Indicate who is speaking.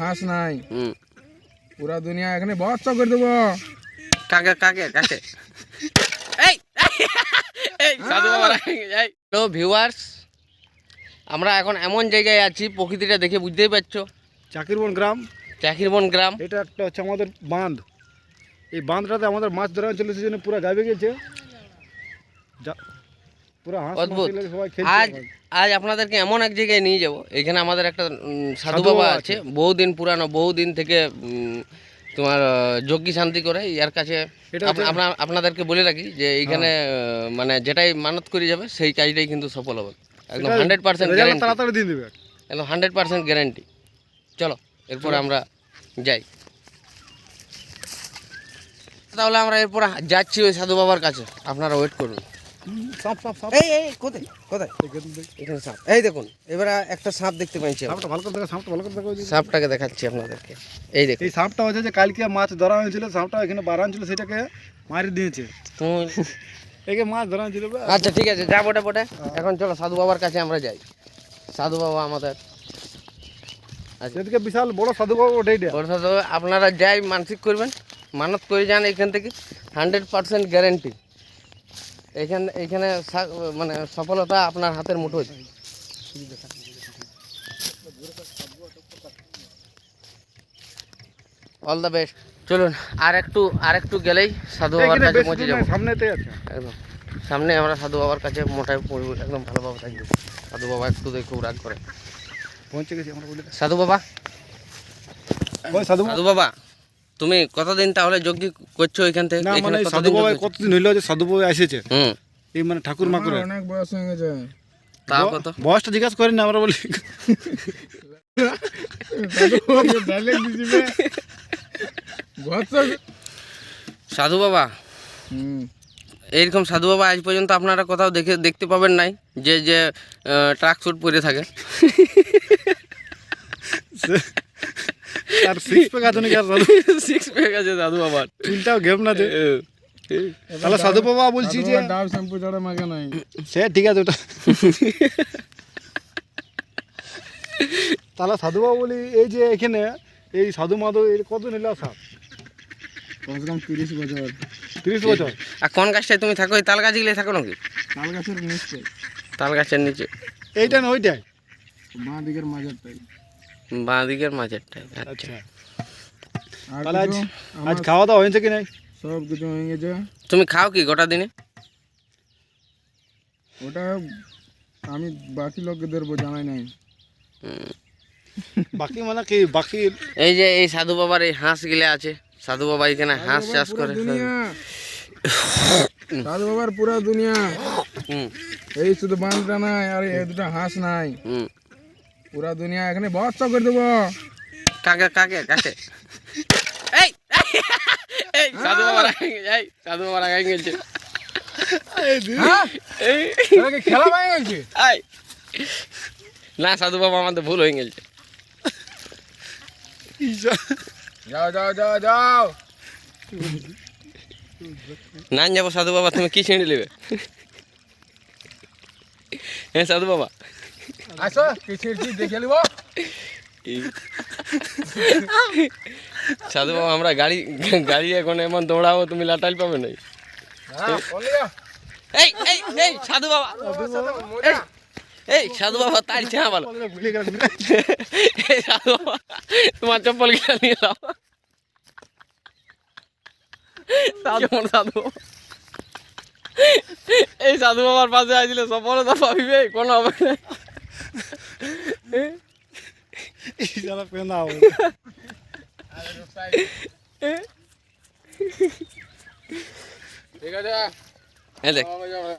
Speaker 1: হাঁস নাই পুরা দুনিয়া এখানে বচ্চা করে দেবো।
Speaker 2: কাকে কাকে কাকে এই এই সাধু বাবা হ্যালো ভিউয়ার্স, আমরা এখন এমন জায়গায় আছি, প্রকৃতিটা দেখে বুঝতেই পারছো,
Speaker 3: চাকিরবন গ্রাম।
Speaker 2: চাকিরবন গ্রাম।
Speaker 3: এটা একটা হচ্ছে আমাদের বাঁধ। এই বাঁধটাতে আমাদের মাছ ধরা চলে, সেই জন্য পুরো গাবে গেছে পুরো হাঁস।
Speaker 2: অদ্ভুত।
Speaker 3: সবাই
Speaker 2: আজ আজ আপনাদেরকে এমন এক জায়গায় নিয়ে যাব, এখানে আমাদের একটা সাধু বাবা আছে, বহুদিন পুরানো, বহুদিন থেকে তোমার যজ্ঞী শান্তি করে ইয়ার কাছে। আপনাদেরকে বলে রাখি যে এইখানে মানে যেটাই মানত করে যাবে সেই কাজটাই কিন্তু সফল হবে, একদম 100% গ্যারান্টি,
Speaker 3: তাড়াতাড়ি দিয়ে দেবে,
Speaker 2: একদম 100% গ্যারান্টি। চলো এরপরে আমরা যাই, তাহলে আমরা এরপর যাচ্ছি ওই সাধু বাবার কাছে, আপনারা ওয়েট করুন।
Speaker 3: সাপ সাপ সাপ।
Speaker 2: এই এই কোথায় কোথায় এখানে সাপ, এই দেখুন এবারে একটা সাপ দেখতে পাচ্ছি।
Speaker 3: সাপটা ভালো করে দেখো, সাপটা ভালো করে দেখো।
Speaker 2: সাপটাকে দেখাচ্ছি আপনাদেরকে, এই দেখুন।
Speaker 3: এই সাপটা হচ্ছে যে কালকে মাছ ধরা হয়েছিল, সাপটা এখানে বাড়া ছিল, সেটাকে মারি দিয়েছে। একে মাছ ধরা হয়েছিল।
Speaker 2: আচ্ছা ঠিক আছে, যা বটে বটে। এখন চলো সাধু বাবার কাছে আমরা যাই। সাধু বাবা আমাদের
Speaker 3: এদিকে বিশাল বড় সাধু বাবা ওটাই দেয়।
Speaker 2: বড় সাধু বাবা, আপনারা যাই মানসিক করবেন, মানত করে যান, এখান থেকে 100% গ্যারেন্টি। এইখানে মানে সফলতা আপনার হাতের মুঠোয়। All the best. চলুন আর একটু গেলেই সাধু বাবার কাছে পৌঁছে যাবো।
Speaker 3: সামনেতেই আছে
Speaker 2: একদম সামনে আমরা সাধু বাবার কাছে মোটায় পড়বো, একদম ভালোভাবে থাকবে। সাধু বাবা একটু খুব রাগ করে।
Speaker 3: পৌঁছে গেছি আমরা। বলে
Speaker 2: সাধু বাবা, সাধু বাবা, তুমি কতদিন তাহলে যজ্ঞ করছো এখান থেকে?
Speaker 3: না মানে সাধু বাবা কতদিন হইলো যে সাধু বাবা এসেছে? এই মানে ঠাকুর মা করে
Speaker 1: অনেক বয়স হয়ে গেছে।
Speaker 2: তাও কত?
Speaker 3: বয়সটা জিজ্ঞাসা করেন না, আমরা বলি
Speaker 2: সাধু বাবা, এইরকম সাধু বাবা আজ পর্যন্ত আপনারা কোথাও দেখতে পাবেন নাই যে যে ট্রাক স্যুট পরে থাকে।
Speaker 3: আর সিক্স প্যাক আছে নাকি? আর সাধু
Speaker 2: সিক্স প্যাক আছে সাধু বাবার,
Speaker 3: চুলটাও ঘেম না দে। তাহলে সাধু বাবা বলছি যে
Speaker 1: ডাব শ্যাম্পু ছাড়া মাকে নাই।
Speaker 3: সে ঠিক আছে ওটা। তাহলে সাধু বাবা বলি, এই যে এখানে এই সাধু মাধব এর কত নিল সাপ?
Speaker 1: কমসে কম 30 বছর।
Speaker 3: 30 বছর।
Speaker 2: আর কোন গাছটায় তুমি থাকো? এই তাল গাছগুলো থাকো নাকি?
Speaker 1: তাল গাছের নিচে।
Speaker 2: তাল গাছের নিচে?
Speaker 3: এইটা না ওইটাই?
Speaker 1: বাঁ দিকের মাঝেরটাই।
Speaker 2: বাঁ দিকের মাঝেরটাই।
Speaker 3: আচ্ছা। তাহলে আজ খাওয়া দাওয়া হয়েছে কি নাই?
Speaker 1: সব কিছু হয়ে গেছে।
Speaker 2: তুমি খাও কি গোটা দিনে?
Speaker 1: ওটা আমি বাকি লোকদের জানাই নাই।
Speaker 3: বাকি মানে কি? বাকি
Speaker 2: এই যে এই সাধু বাবার এই হাঁস গিলে আছে, সাধু বাবা এখানে হাঁস চাষ করে।
Speaker 1: সাধু বাবার পুরা দুনিয়া। এই শুধু বাঁধটা নাই আর এই দুটা হাঁস নাই, পুরা দুনিয়া এখানে বচ্চা করে দেবো।
Speaker 2: কাকে কাকে কাকে এই এই সাধু বাবা এই সাধু বাবা রাগাই গেছে।
Speaker 1: খেলা ভেঙে গেছে।
Speaker 2: না সাধু বাবা, আমাদের ভুল হয়ে গেছে।
Speaker 1: যাও যাও যাও যাও।
Speaker 2: না যাবো সাধু বাবা, তুমি কি ছিঁড়ে নেবে? হ্যাঁ সাধু বাবা,
Speaker 1: আসো কিছু দেখে নিব।
Speaker 2: সাধু বাবা, আমরা গাড়ি এখন এমন দৌড়াবো তুমি লাটাইল পাবে না। এই এই এই সাধু বাবা, এই সাধু বাবা তাই চা ভালো। এই সাধু বাবা, তোমার চপ্পল গিয়ে নিয়ে যাও। সাধু এই সাধু বাবার পাশে আসলে সফলতা পাবিবে, কোনো হবে না।
Speaker 1: ঠিক আছে।